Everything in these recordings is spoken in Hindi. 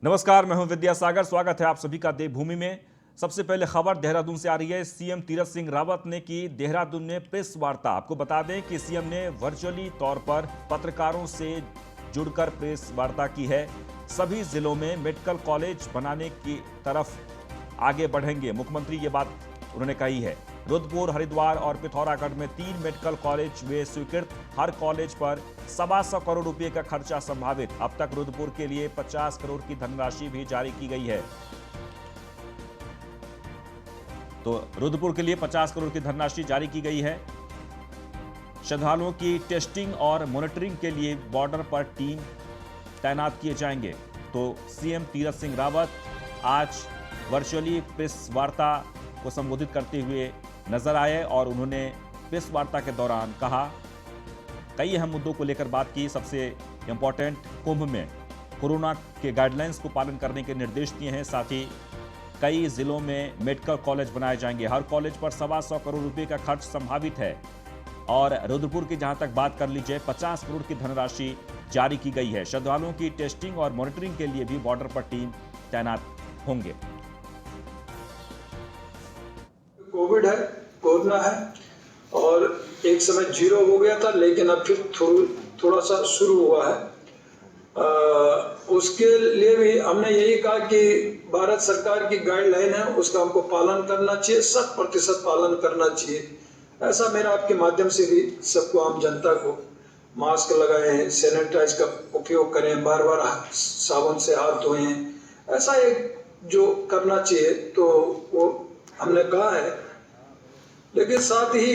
नमस्कार, मैं हूं विद्यासागर। स्वागत है आप सभी का देवभूमि में। सबसे पहले खबर देहरादून से आ रही है। सीएम तीरथ सिंह रावत ने की देहरादून में प्रेस वार्ता। आपको बता दें कि सीएम ने वर्चुअली तौर पर पत्रकारों से जुड़कर प्रेस वार्ता की है। सभी जिलों में मेडिकल कॉलेज बनाने की तरफ आगे बढ़ेंगे, मुख्यमंत्री ये बात उन्होंने कही है। रुद्रपुर, हरिद्वार और पिथौरागढ़ में 3 मेडिकल कॉलेज हुए स्वीकृत। हर कॉलेज पर 125 करोड़ रुपए का खर्चा संभावित। अब तक रुद्रपुर के लिए 50 करोड़ की धनराशि भी जारी की गई है। तो रुद्रपुर के लिए 50 करोड़ की धनराशि जारी की गई है। श्रद्धालुओं की टेस्टिंग और मॉनिटरिंग के लिए बॉर्डर पर टीम तैनात किए जाएंगे। तो सीएम तीरथ सिंह रावत आज वर्चुअली प्रेस वार्ता को संबोधित करते हुए नजर आए और उन्होंने प्रेस वार्ता के दौरान कहा, कई अहम मुद्दों को लेकर बात की। सबसे इंपॉर्टेंट, कुंभ में कोरोना के गाइडलाइंस को पालन करने के निर्देश दिए हैं। साथ ही कई जिलों में मेडिकल कॉलेज बनाए जाएंगे। हर कॉलेज पर 125 करोड़ रुपए का खर्च संभावित है। और रुद्रपुर की जहां तक बात कर लीजिए, 50 करोड़ की धनराशि जारी की गई है। श्रद्धालुओं की टेस्टिंग और मॉनिटरिंग के लिए भी बॉर्डर पर टीम तैनात होंगे। कोविड है, कोरोना है और एक समय 0 हो गया था, लेकिन अब फिर थोड़ा सा शुरू हुआ है। उसके लिए भी हमने यही कहा कि भारत सरकार की गाइडलाइन है, उसका हमको पालन करना चाहिए, 100% पालन करना चाहिए। ऐसा मेरा आपके माध्यम से भी सबको, आम जनता को, मास्क लगाएं, सैनिटाइज का उपयोग करें, बार बार साबुन से हाथ धोएं, ऐसा एक जो करना चाहिए तो वो हमने कहा है। लेकिन साथ ही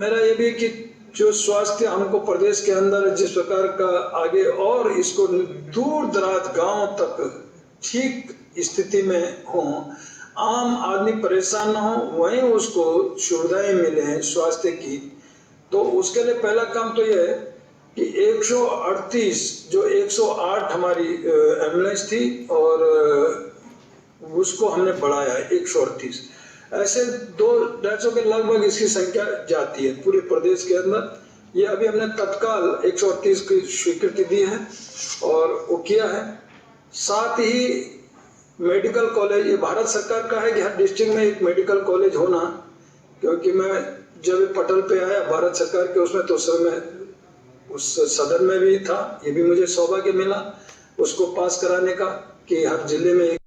मेरा ये भी कि जो स्वास्थ्य हमको प्रदेश के अंदर जिस प्रकार का आगे और इसको दूर दराज गांव तक ठीक स्थिति में हो, आम आदमी परेशान ना हो, वहीं उसको सुविधाएं मिले स्वास्थ्य की। तो उसके लिए पहला काम तो यह है कि 138 जो 108 हमारी एम्बुलेंस थी और उसको हमने बढ़ाया है 138। ऐसे 200-250 के लगभग इसकी संख्या जाती है पूरे प्रदेश के अंदर। ये अभी हमने तत्काल 138 की स्वीकृति दी है और वो किया है। साथ ही मेडिकल कॉलेज, ये भारत सरकार का है कि हर डिस्ट्रिक्ट में एक मेडिकल कॉलेज होना। क्योंकि मैं जब पटल पे आया भारत सरकार के उसमें, तो उस समय उस सदन में भी था, ये भी मुझे सौभाग्य मिला उसको पास कराने का कि हर जिले में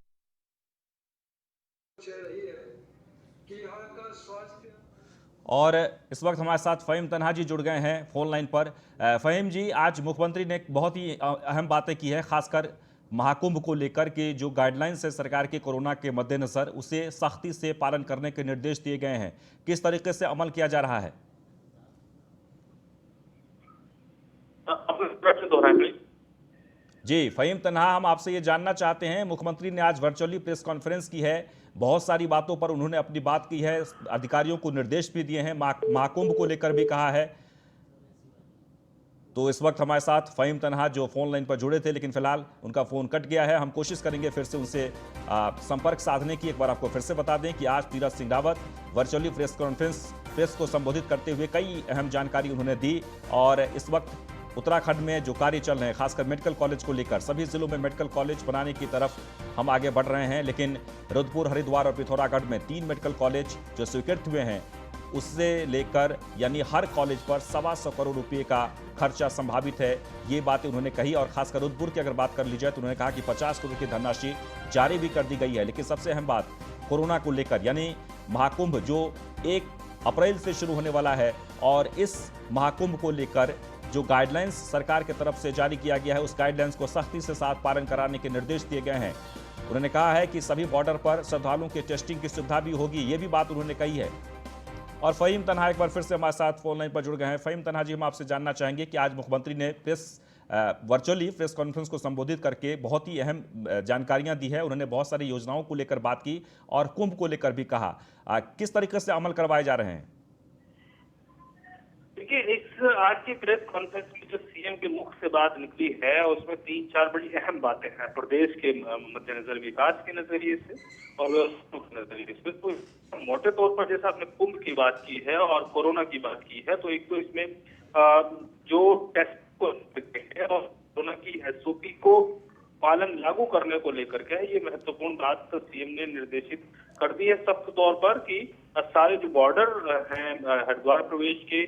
और इस वक्त हमारे साथ फ़हीम तन्हा जी जुड़ गए हैं फोन लाइन पर। फ़हीम जी, आज मुख्यमंत्री ने बहुत ही अहम बातें की है, खासकर महाकुंभ को लेकर के जो गाइडलाइंस है सरकार के कोरोना के मद्देनजर, उसे सख्ती से पालन करने के निर्देश दिए गए हैं। किस तरीके से अमल किया जा रहा है? जी फ़हीम तन्हा, हम आपसे ये जानना चाहते हैं, मुख्यमंत्री ने आज वर्चुअली प्रेस कॉन्फ्रेंस की है, बहुत सारी बातों पर उन्होंने अपनी बात की है, अधिकारियों को निर्देश भी दिए हैं, महाकुंभ को लेकर भी कहा है। तो इस वक्त हमारे साथ फ़हीम तन्हा जो फोन लाइन पर जुड़े थे, लेकिन फिलहाल उनका फ़ोन कट गया है। हम कोशिश करेंगे फिर से उनसे संपर्क साधने की। एक बार आपको फिर से बता दें कि आज तीरथ सिंह रावत वर्चुअली प्रेस को संबोधित करते हुए कई अहम जानकारी उन्होंने दी। और इस वक्त उत्तराखंड में जो कार्य चल रहे हैं, खासकर मेडिकल कॉलेज को लेकर, सभी जिलों में मेडिकल कॉलेज बनाने की तरफ हम आगे बढ़ रहे हैं। लेकिन रुद्रपुर, हरिद्वार और पिथौरागढ़ में 3 मेडिकल कॉलेज जो स्वीकृत हुए हैं, उससे लेकर यानी हर कॉलेज पर 125 करोड़ रुपए का खर्चा संभावित है, ये बातें उन्होंने कही। और खासकर रुद्रपुर की अगर बात कर ली जाए तो उन्होंने कहा कि 50 करोड़ की धनराशि जारी भी कर दी गई है। लेकिन सबसे अहम बात कोरोना को लेकर, यानी महाकुंभ जो 1 अप्रैल से शुरू होने वाला है, और इस महाकुंभ को लेकर जो गाइडलाइंस सरकार की तरफ से जारी किया गया है, उस गाइडलाइंस को सख्ती से साथ पालन कराने के निर्देश दिए गए हैं। उन्होंने कहा है कि सभी बॉर्डर पर श्रद्धालुओं के टेस्टिंग की सुविधा भी होगी, ये भी बात उन्होंने कही है। और फ़हीम तन्हा एक बार फिर से हमारे साथ फोन लाइन पर जुड़ गए हैं। फ़हीम तन्हा जी, हम आपसे जानना चाहेंगे कि आज मुख्यमंत्री ने वर्चुअली प्रेस कॉन्फ्रेंस को संबोधित करके बहुत ही अहम जानकारियां दी है। उन्होंने बहुत सारी योजनाओं को लेकर बात की और कुंभ को लेकर भी कहा। किस तरीके से अमल करवाए जा रहे हैं? देखिए, इस आज की प्रेस कॉन्फ्रेंस में जो सीएम के मुख से बात निकली है, उसमें 3-4 बड़ी अहम बातें हैं प्रदेश के मद्देनजर, विकास के नजरिए से और व्यवस्था के नजरिए से। तो मोटे तौर पर जैसा आपने कुंभ की बात की है और कोरोना की बात की है, तो एक तो इसमें जो टेस्ट को और कोरोना की एसओपी को पालन लागू करने को लेकर के है। ये महत्वपूर्ण बात सीएम ने निर्देशित कर दी है सख्त तौर पर कि सारे जो बॉर्डर हैं हरिद्वार प्रवेश के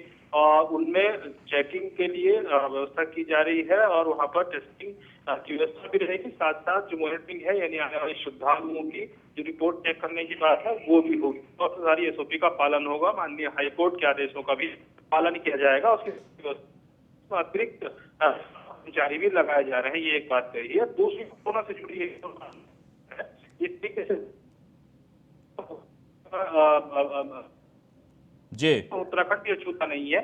उनमें चेकिंग के लिए व्यवस्था की जा रही है और वहां पर टेस्टिंग की व्यवस्था भी रहेगी। साथ साथ जो मॉनिटरिंग है यानी आने वाले श्रद्धालुओं की जो रिपोर्ट चेक करने की बात है वो भी होगी और सारी एसओपी का पालन होगा। माननीय हाईकोर्ट के आदेशों का भी पालन किया जाएगा। उसके अतिरिक्त कर्मचारी भी लगाए जा रहे हैं। ये एक बात कही है। दूसरी कोरोना से जुड़ी है इस तरीके से जी उत्तराखंड भी अछूता नहीं है।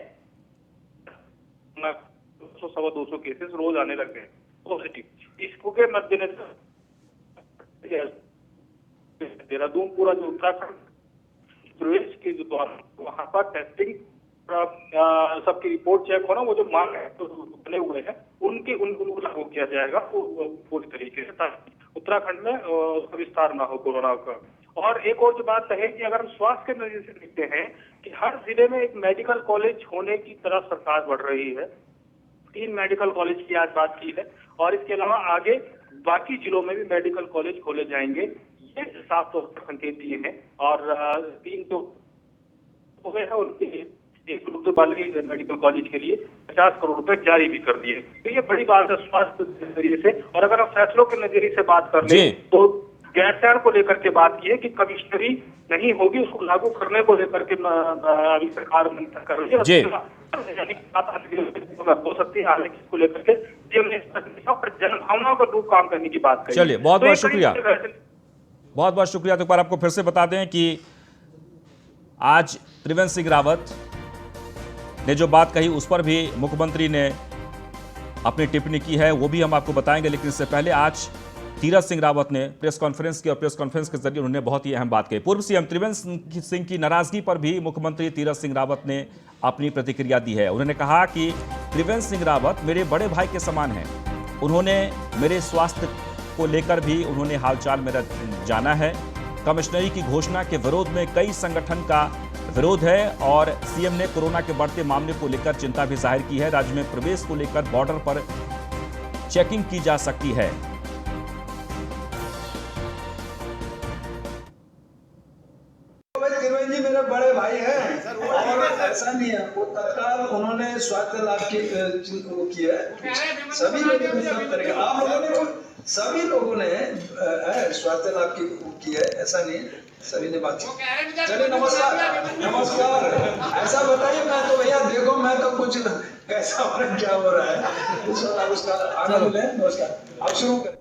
200-250 केसेस रोज आने लग गए पॉजिटिव। इसको के मद्देनजर देहरादून पूरा जो उत्तराखंड प्रवेश के जो द्वार वहां पर टेस्टिंग सबकी रिपोर्ट चेक होना वो जो मांग है तो बने हुए हैं उनको लागू किया जाएगा पूरी तरीके से ताकि उत्तराखंड में उसका विस्तार ना हो कोरोना का। और एक और जो बात है कि अगर हम स्वास्थ्य के नजरिए से देखते हैं कि हर जिले में एक मेडिकल कॉलेज होने की तरफ सरकार बढ़ रही है। 3 मेडिकल कॉलेज की आज बात की है और इसके अलावा आगे बाकी जिलों में भी मेडिकल कॉलेज खोले जाएंगे। ये साफ तौर पर संकेत दिए हैं और 3 जो हुए हैं उनके एक मेडिकल कॉलेज के लिए 50 करोड़ रुपए जारी भी कर दिए। तो ये बड़ी बात है स्वास्थ्य के नजरिए से। और अगर हम फैसलों के नजरिए से बात कर ले तो गैरसैंण को लेकर के बात की है कि कमिश्नरी नहीं होगी, उसको लागू करने को लेकर के अभी सरकार मंथन कर रही है। हो सकती है आगे इसको लेकर के जनभावनाओं का रूप काम करने की बात कही। चलिए बहुत बहुत शुक्रिया, बहुत बहुत शुक्रिया। तो एक बार आपको फिर से बता दें कि आज त्रिवेंद्र सिंह रावत ने जो बात कही उस पर भी मुख्यमंत्री ने अपनी टिप्पणी की है, वो भी हम आपको बताएंगे। लेकिन इससे पहले आज तीरथ सिंह रावत ने प्रेस कॉन्फ्रेंस की और प्रेस कॉन्फ्रेंस के जरिए उन्होंने बहुत ही अहम बात कही। पूर्व सीएम त्रिवेंद्र सिंह की नाराजगी पर भी मुख्यमंत्री तीरथ सिंह रावत ने अपनी प्रतिक्रिया दी है। उन्होंने कहा कि त्रिवेंद्र सिंह रावत मेरे बड़े भाई के समान हैं। उन्होंने मेरे स्वास्थ्य को लेकर भी उन्होंने हालचाल मेरा जाना है। कमिश्नरी की घोषणा के विरोध में कई संगठन का विरोध है और सीएम ने कोरोना के बढ़ते मामले को लेकर चिंता भी जाहिर की है। राज्य में प्रवेश को लेकर बॉर्डर पर चेकिंग की जा सकती है। त्रिवेंद्र जी मेरे बड़े भाई हैं और ऐसा नहीं है। वो तत्काल उन्होंने स्वास्थ्य लाभ की वो किया है। सभी लोगों ने सब तरह आप लोगों ने सभी लोगों ने स्वास्थ्य लाभ की है। ऐसा नहीं है, सभी ने बात की। चलिए नमस्कार नमस्कार। ऐसा बताइए मैं तो भैया देखो मैं तो कुछ कैसा हो रहा है क्या हो रहा है उसका आनंद लें। नमस्कार आप शुरू करें।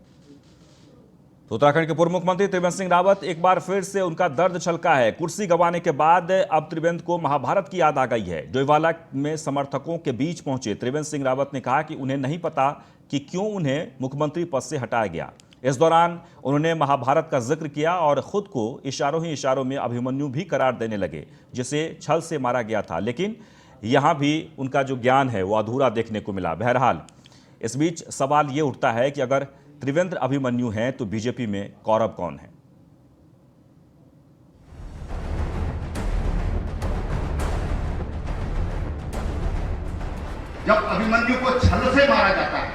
तो उत्तराखंड के पूर्व मुख्यमंत्री त्रिवेंद्र सिंह रावत एक बार फिर से उनका दर्द छलका है। कुर्सी गंवाने के बाद अब त्रिवेंद्र को महाभारत की याद आ गई है। डोईवाला में समर्थकों के बीच पहुंचे त्रिवेंद्र सिंह रावत ने कहा कि उन्हें नहीं पता कि क्यों उन्हें मुख्यमंत्री पद से हटाया गया। इस दौरान उन्होंने महाभारत का जिक्र किया और खुद को इशारों ही इशारों में अभिमन्यु भी करार देने लगे जिसे छल से मारा गया था। लेकिन यहां भी उनका जो ज्ञान है वो अधूरा देखने को मिला। बहरहाल इस बीच सवाल ये उठता है कि अगर त्रिवेंद्र अभिमन्यु हैं तो बीजेपी में कौरव कौन है? जब अभिमन्यु को छल से मारा जाता है,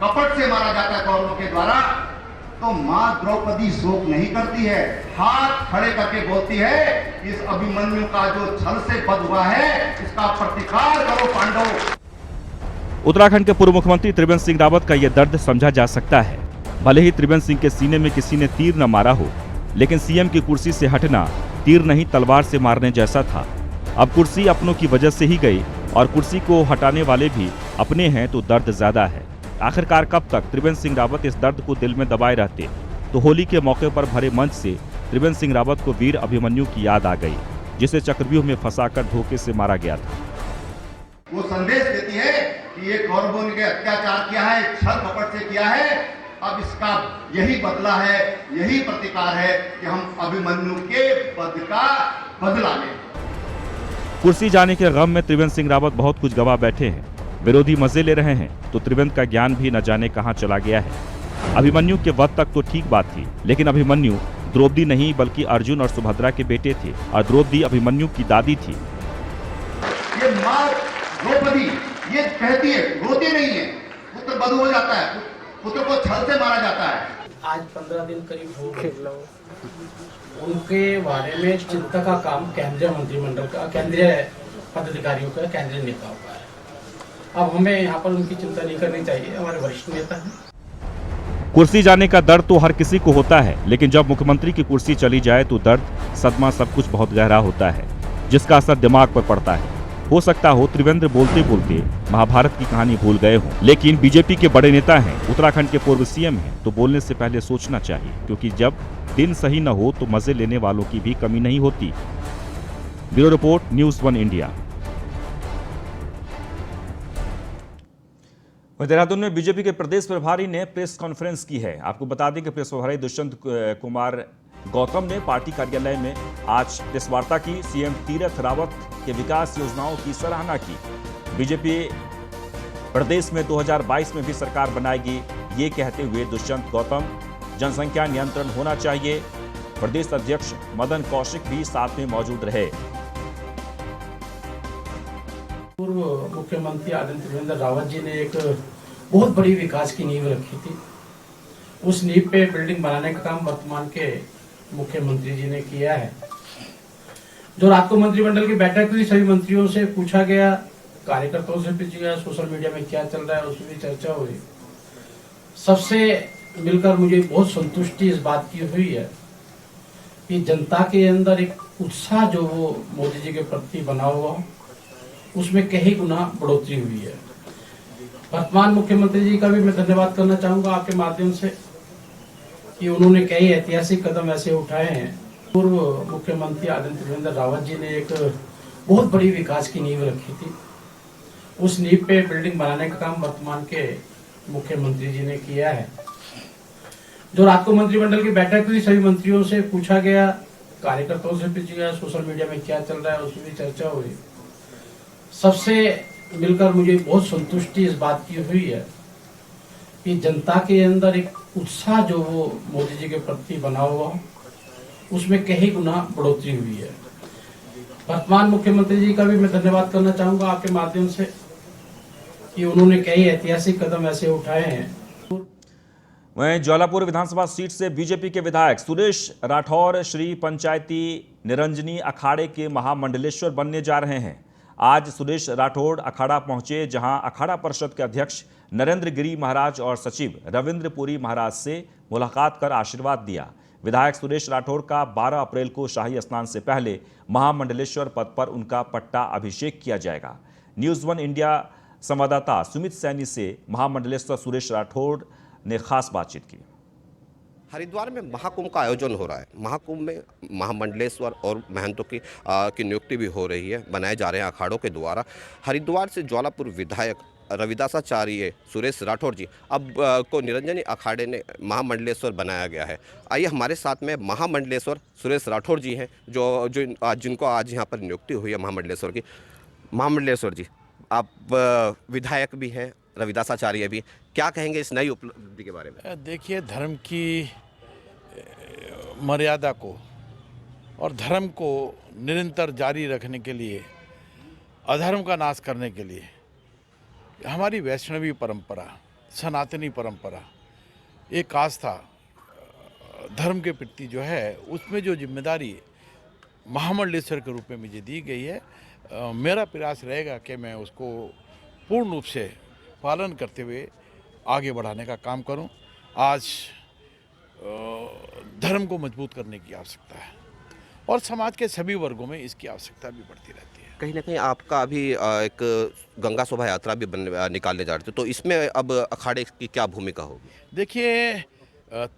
कपट से मारा जाता है कौरवों के द्वारा, तो मां द्रौपदी शोक नहीं करती है, हाथ खड़े करके बोलती है इस अभिमन्यु का जो छल से वध हुआ है इसका प्रतिकार करो पांडवों। उत्तराखंड के पूर्व मुख्यमंत्री त्रिवेंद्र सिंह रावत का यह दर्द समझा जा सकता है। भले ही त्रिवेंद्र सिंह के सीने में किसी ने तीर न मारा हो, लेकिन सीएम की कुर्सी से हटना तीर नहीं तलवार से मारने जैसा था। अब कुर्सी अपनों की वजह से ही गई और कुर्सी को हटाने वाले भी अपने हैं तो दर्द ज्यादा है। आखिरकार कब तक त्रिवेंद्र सिंह रावत इस दर्द को दिल में दबाए रहते? तो होली के मौके पर भरे मंच से त्रिवेंद्र सिंह रावत को वीर अभिमन्यु की याद आ गई, जिसे चक्रव्यूह में फंसाकर धोखे से मारा गया था। वो संदेश देती है कि ये कौरवों ने अत्याचार किया है, छल कपट से किया है, अब इसका यही बदला है, यही प्रतिकार है कि हम अभिमन्यु के पद का बदला लें। कुर्सी जाने के गम में त्रिवेंद्र सिंह रावत बहुत कुछ गवा बैठे हैं। विरोधी मजे ले रहे हैं तो त्रिवेंद्र का ज्ञान भी न जाने कहां चला गया है। अभिमन्यु के वध तक तो ठीक बात थी, लेकिन अभिमन्यु द्रौपदी नहीं बल्कि अर्जुन और सुभद्रा के बेटे थे और द्रौपदी अभिमन्यु की दादी थी। ये मां द्रौपदी ये कहती है, रोती नहीं है, पुत्र बधू हो जाता है, पुत्र को छल से मारा जाता है। आज 15 दिन करीब हो गए, उनके बारे में चिंता का काम केंद्रीय मंत्रिमंडल का, केंद्रीय पदाधिकारियों का, केंद्रीय नेताओं का है। अब हमें यहाँ पर उनकी चिंता नहीं करनी चाहिए, हमारे वरिष्ठ नेता हैं। कुर्सी जाने का दर्द तो हर किसी को होता है, लेकिन जब मुख्यमंत्री की कुर्सी चली जाए तो दर्द, सदमा सब कुछ बहुत गहरा होता है, जिसका असर दिमाग पर पड़ता है। हो सकता हो त्रिवेंद्र बोलते बोलते महाभारत की कहानी भूल गए हों, लेकिन बीजेपी के बड़े नेता हैं, उत्तराखंड के पूर्व सीएम हैं, तो बोलने से पहले सोचना चाहिए, क्योंकि जब दिन सही न हो तो मजे लेने वालों की भी कमी नहीं होती। Bureau report, news 1 India. Dehradun में बीजेपी के प्रदेश प्रभारी ने प्रेस कॉन्फ्रेंस की है। आपको बता दें कि प्रेस प्रभारी दुष्यंत कुमार गौतम ने पार्टी कार्यालय में आज प्रेस वार्ता की। सीएम तीरथ रावत के विकास योजनाओं की सराहना की। बीजेपी प्रदेश में 2022 में भी सरकार बनाएगी, ये कहते हुए दुष्यंत गौतम जनसंख्या नियंत्रण होना चाहिए। प्रदेश अध्यक्ष मदन कौशिक भी साथ में मौजूद रहे। पूर्व मुख्यमंत्री आदरणीय त्रिवेंद्र रावत जी ने एक बहुत बड़ी विकास की नींव रखी थी। उस नींव पे बिल्डिंग बनाने का काम वर्तमान के मुख्यमंत्री जी ने किया है। जो रात को मंत्रिमंडल की बैठक हुई, सभी मंत्रियों से पूछा गया, कार्यकर्ताओं से पूछा गया, सोशल मीडिया में क्या चल रहा है उसमें भी चर्चा हुई। सबसे मिलकर मुझे बहुत संतुष्टि इस बात की हुई है कि जनता के अंदर एक उत्साह जो वो मोदी जी के प्रति बना हुआ, उसमें कई गुना बढ़ोतरी हुई है। वर्तमान मुख्यमंत्री जी का भी मैं धन्यवाद करना चाहूंगा आपके माध्यम से कि उन्होंने कई ऐतिहासिक कदम ऐसे उठाए हैं। पूर्व मुख्यमंत्री आदरणीय त्रिवेंद्र रावत जी ने एक बहुत बड़ी विकास की नींव रखी थी। उस नींव पे बिल्डिंग बनाने का काम वर्तमान के मुख्यमंत्री जी ने किया है। जो रात को मंत्रिमंडल की बैठक हुई, सभी मंत्रियों से पूछा गया, कार्यकर्ताओं से पूछा गया, सोशल मीडिया में क्या चल रहा है उसमें भी चर्चा हुई। सबसे मिलकर मुझे बहुत संतुष्टि इस बात की हुई है कि जनता के अंदर एक उत्साह जो वो मोदी जी के प्रति बना हुआ, उसमें कई गुना बढ़ोतरी हुई है। वर्तमान मुख्यमंत्री जी का भी मैं धन्यवाद करना चाहूंगा आपके माध्यम से कि उन्होंने कई ऐतिहासिक कदम ऐसे उठाए हैं। वहीं ज्वालापुर विधानसभा सीट से बीजेपी के विधायक सुरेश राठौर श्री पंचायती निरंजनी अखाड़े के महामंडलेश्वर बनने जा रहे हैं। आज सुरेश राठौड़ अखाड़ा पहुंचे, जहां अखाड़ा परिषद के अध्यक्ष नरेंद्र गिरी महाराज और सचिव रविंद्र पुरी महाराज से मुलाकात कर आशीर्वाद दिया। विधायक सुरेश राठौड़ का 12 अप्रैल को शाही स्नान से पहले महामंडलेश्वर पद पर उनका पट्टा अभिषेक किया जाएगा। न्यूज़ 1 इंडिया संवाददाता सुमित सैनी से महामंडलेश्वर सुरेश राठौड़ ने खास बातचीत की। हरिद्वार में महाकुंभ का आयोजन हो रहा है। महाकुंभ में महामंडलेश्वर और महंतों की नियुक्ति भी हो रही है, बनाए जा रहे हैं अखाड़ों के द्वारा। हरिद्वार से ज्वालापुर विधायक रविदासाचार्य सुरेश राठौर जी अब को निरंजनी अखाड़े ने महामंडलेश्वर बनाया गया है। आइए हमारे साथ में महामंडलेश्वर सुरेश राठौर जी हैं, जिनको आज यहाँ पर नियुक्ति हुई है महामंडलेश्वर की। महामंडलेश्वर जी, आप विधायक भी हैं, रविदासाचार्य भी, क्या कहेंगे इस नई उपलब्धि के बारे में? देखिए, धर्म की मर्यादा को और धर्म को निरंतर जारी रखने के लिए, अधर्म का नाश करने के लिए हमारी वैष्णवी परंपरा, सनातनी परंपरा, एक आस्था धर्म के प्रति जो है, उसमें जो जिम्मेदारी महामंडलेश्वर के रूप में मुझे दी गई है, मेरा प्रयास रहेगा कि मैं उसको पूर्ण रूप से पालन करते हुए आगे बढ़ाने का काम करूं। आज धर्म को मजबूत करने की आवश्यकता है और समाज के सभी वर्गों में इसकी आवश्यकता भी बढ़ती रहती है। कहीं ना कहीं आपका अभी एक गंगा शोभा यात्रा भी निकालने जा रहे थे, तो इसमें अब अखाड़े की क्या भूमिका होगी? देखिए,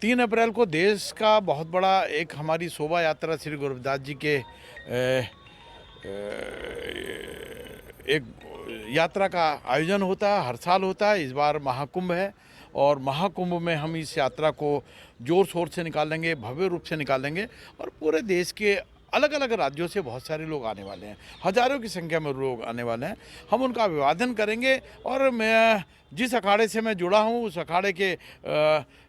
3 अप्रैल को देश का बहुत बड़ा एक हमारी शोभा यात्रा श्री गुरु रविदास जी के एक यात्रा का आयोजन होता है, हर साल होता है। इस बार महाकुंभ है और महाकुंभ में हम इस यात्रा को जोर शोर से निकालेंगे, भव्य रूप से निकालेंगे और पूरे देश के अलग अलग राज्यों से बहुत सारे लोग आने वाले हैं, हजारों की संख्या में लोग आने वाले हैं। हम उनका अभिवादन करेंगे और मैं जिस अखाड़े से मैं जुड़ा हूँ उस अखाड़े के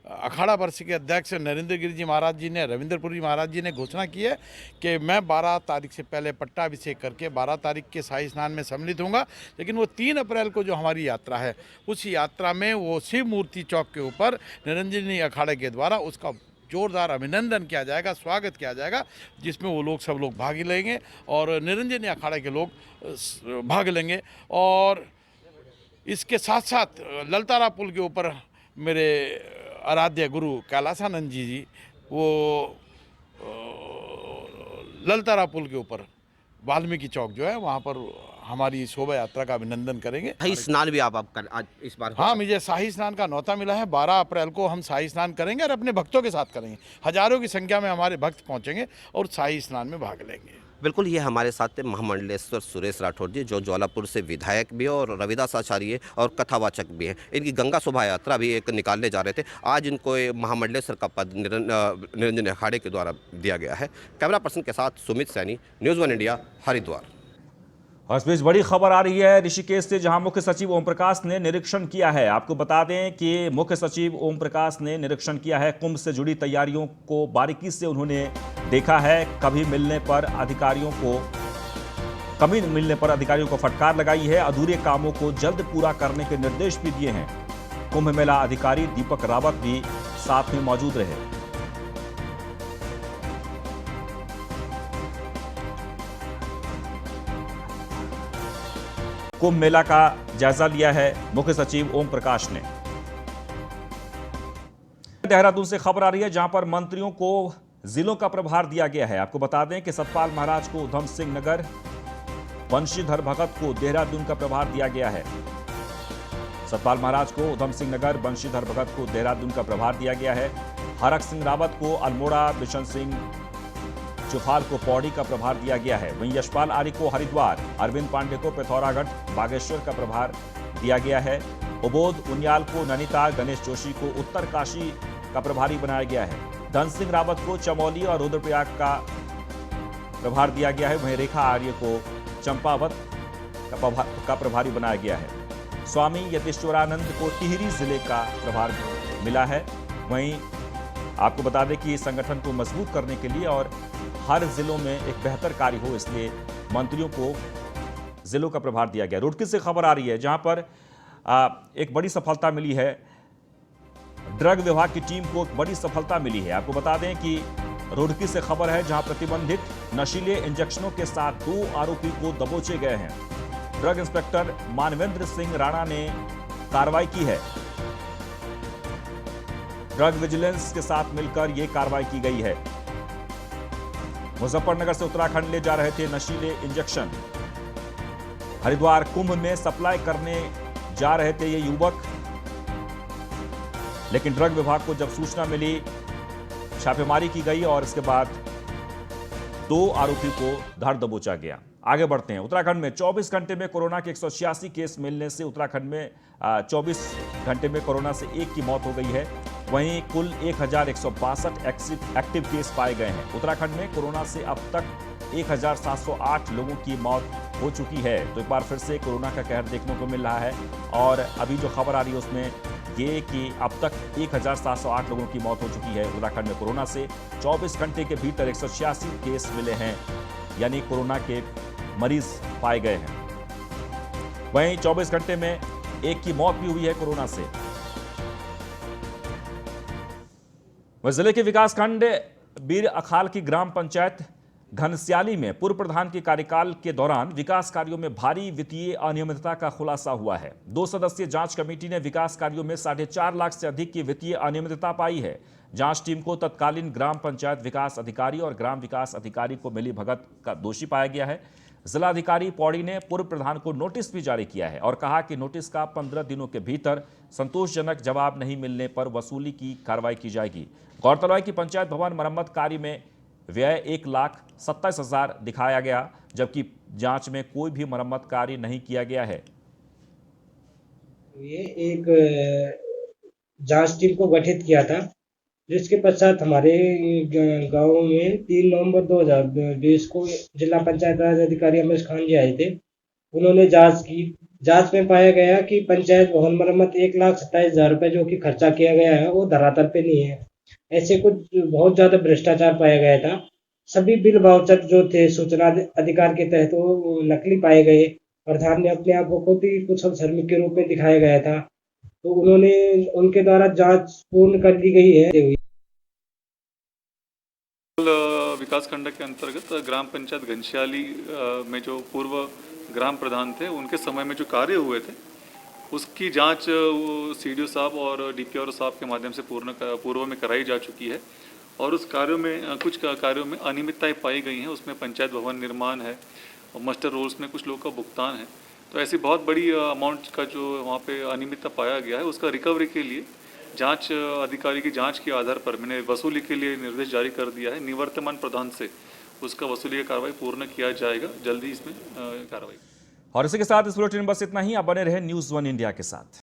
अखाड़ा वर्ष के अध्यक्ष नरेंद्र गिरी जी महाराज जी ने, रविंद्रपुरी महाराज जी ने घोषणा की है कि मैं 12 तारीख से पहले पट्टाभिषेक करके 12 तारीख के शाही स्नान में सम्मिलित होऊंगा। लेकिन वो 3 अप्रैल को जो हमारी यात्रा है, उस यात्रा में वो शिव मूर्ति चौक के ऊपर निरंजनी अखाड़े के द्वारा उसका जोरदार अभिनंदन किया जाएगा, स्वागत किया जाएगा, जिसमें वो लोग सब लोग भाग लेंगे और निरंजनी अखाड़े के लोग भाग लेंगे। और इसके साथ साथ ललतारा पुल के ऊपर मेरे आराध्य गुरु कैलासानंद जी वो ललतारा पुल के ऊपर वाल्मीकि चौक जो है वहाँ पर हमारी शोभा यात्रा का अभिनंदन करेंगे। शाही स्नान भी आप आज इस बार? हाँ, मुझे शाही स्नान का न्योता मिला है। 12 अप्रैल को हम शाही स्नान करेंगे और अपने भक्तों के साथ करेंगे। हजारों की संख्या में हमारे भक्त पहुंचेंगे और शाही स्नान में भाग लेंगे। बिल्कुल, ये हमारे साथ थे महामंडलेश्वर सुरेश राठौर जी, जो ज्वालापुर से विधायक भी है और रविदास आचार्य और कथावाचक भी हैं। इनकी गंगा शोभा यात्रा भी एक निकालने जा रहे थे। आज इनको महामंडलेश्वर का पद निरंजन अखाड़े के द्वारा दिया गया है। कैमरा पर्सन के साथ सुमित सैनी, न्यूज़ 1 इंडिया, हरिद्वार। और इस बीच बड़ी खबर आ रही है ऋषिकेश से, जहां मुख्य सचिव ओम प्रकाश ने निरीक्षण किया है। आपको बता दें कि मुख्य सचिव ओम प्रकाश ने निरीक्षण किया है। कुंभ से जुड़ी तैयारियों को बारीकी से उन्होंने देखा है। कमी मिलने पर अधिकारियों को फटकार लगाई है। अधूरे कामों को जल्द पूरा करने के निर्देश भी दिए हैं। कुंभ मेला अधिकारी दीपक रावत भी साथ में मौजूद रहे। कुंभ मेला का जायजा लिया है मुख्य सचिव ओम प्रकाश ने। देहरादून से खबर आ रही है, जहां पर मंत्रियों को जिलों का प्रभार दिया गया है। आपको बता दें कि सतपाल महाराज को उधम सिंह नगर, बंशीधर भगत को देहरादून का प्रभार दिया गया है। सतपाल महाराज को उधम सिंह नगर, बंशीधर भगत को देहरादून का प्रभार दिया गया है। हरक सिंह रावत को अल्मोड़ा, बिशन सिंह चुफाल को पौड़ी का प्रभार दिया गया है। वहीं यशपाल आर्य को हरिद्वार, अरविंद पांडे को पिथौरागढ़, बागेश्वर का प्रभार दिया गया है। उबोध उनियाल को नैनीताल, गणेश जोशी को उत्तरकाशी का प्रभारी बनाया गया है। धन सिंह रावत को चमोली और रुद्रप्रयाग का प्रभार दिया गया है। वहीं रेखा आर्य को चंपावत का प्रभारी बनाया गया है। स्वामी यतीश्वरानंद को टिहरी जिले का प्रभार मिला है। वहीं आपको बता दें कि इस संगठन को मजबूत करने के लिए और हर जिलों में एक बेहतर कार्य हो, इसलिए मंत्रियों को जिलों का प्रभार दिया गया। रुड़की से खबर आ रही है, जहां पर एक बड़ी सफलता मिली है। ड्रग विभाग की टीम को एक बड़ी सफलता मिली है। आपको बता दें कि रुड़की से खबर है, जहां प्रतिबंधित नशीले इंजेक्शनों के साथ 2 आरोपी को दबोचे गए हैं। ड्रग इंस्पेक्टर मानवेंद्र सिंह राणा ने कार्रवाई की है। ड्रग विजिलेंस के साथ मिलकर यह कार्रवाई की गई है। मुजफ्फरनगर से उत्तराखंड ले जा रहे थे नशीले इंजेक्शन। हरिद्वार कुंभ में सप्लाई करने जा रहे थे ये युवक, लेकिन ड्रग विभाग को जब सूचना मिली, छापेमारी की गई और इसके बाद 2 आरोपी को धर दबोचा गया। आगे बढ़ते हैं। उत्तराखंड में 24 घंटे में कोरोना के 186 केस मिलने से उत्तराखंड में 24 घंटे में कोरोना से 1 की मौत हो गई है। वहीं कुल 1162 एक्टिव केस पाए गए हैं। उत्तराखंड में कोरोना से अब तक 1708 लोगों की मौत हो चुकी है। तो एक बार फिर से कोरोना का कहर देखने को मिल रहा है और अभी जो खबर आ रही है उसमें ये कि अब तक 1708 लोगों की मौत हो चुकी है। उत्तराखंड में कोरोना से 24 घंटे के भीतर 186 केस मिले हैं, यानी कोरोना के मरीज पाए गए हैं। वहीं 24 घंटे में 1 की मौत भी हुई है कोरोना से। वह जिले के विकासखंड बीर अखाल की ग्राम पंचायत घनस्याली में पूर्व प्रधान के कार्यकाल के दौरान विकास कार्यों में भारी वित्तीय अनियमितता का खुलासा हुआ है। 2 सदस्यीय जांच कमेटी ने विकास कार्यों में 4.5 लाख से अधिक की वित्तीय अनियमितता पाई है। जांच टीम को तत्कालीन ग्राम पंचायत विकास अधिकारी और ग्राम विकास अधिकारी को मिली भगत का दोषी पाया गया है। जिलाधिकारी पौड़ी ने पूर्व प्रधान को नोटिस भी जारी किया है और कहा कि नोटिस का 15 दिनों के भीतर संतोषजनक जवाब नहीं मिलने पर वसूली की कार्रवाई की जाएगी। गौरतलब है कि पंचायत भवन मरम्मत कार्य में व्यय 1,27,000 दिखाया गया, जबकि जांच में कोई भी मरम्मत कार्य नहीं किया गया है। ये एक जांच टीम को गठित किया था, जिसके पश्चात हमारे गांव में 3 नवंबर 2020 को जिला पंचायत राज अधिकारी अमेश खान जी आए थे। उन्होंने जांच की। जांच में पाया गया कि पंचायत भवन मरम्मत 1,27,000 रुपये जो कि खर्चा किया गया है वो धरातल पे नहीं है। ऐसे कुछ बहुत ज्यादा भ्रष्टाचार पाया गया था। सभी बिल वाउचर जो थे सूचना अधिकार के तहत वो नकली पाए गए। प्रधान ने अपने आप को खुद ही कुशल श्रमिक के रूप में दिखाया गया था। तो उन्होंने उनके द्वारा जांच पूर्ण कर ली गई है। विकास खंड के अंतर्गत ग्राम पंचायत घनश्याली में जो पूर्व ग्राम प्रधान थे उनके समय में जो कार्य हुए थे उसकी जांच सीडीओ साहब और डीपीआरओ साहब के माध्यम से पूर्व में कराई जा चुकी है और उस कार्यों में कुछ कार्यों में अनियमितताएं पाई गई हैं। उसमें पंचायत भवन निर्माण है और मास्टर रोल्स में कुछ लोगों का भुगतान है। तो ऐसी बहुत बड़ी अमाउंट का जो वहाँ पे अनियमितता पाया गया है उसका रिकवरी के लिए जांच अधिकारी की जांच के आधार पर मैंने वसूली के लिए निर्देश जारी कर दिया है। निवर्तमान प्रधान से उसका वसूली की कार्रवाई पूर्ण किया जाएगा। जल्दी इसमें कार्रवाई। और इसी के साथ इस बुलेटिन में बस इतना ही। आप बने रहे न्यूज़ 1 इंडिया के साथ।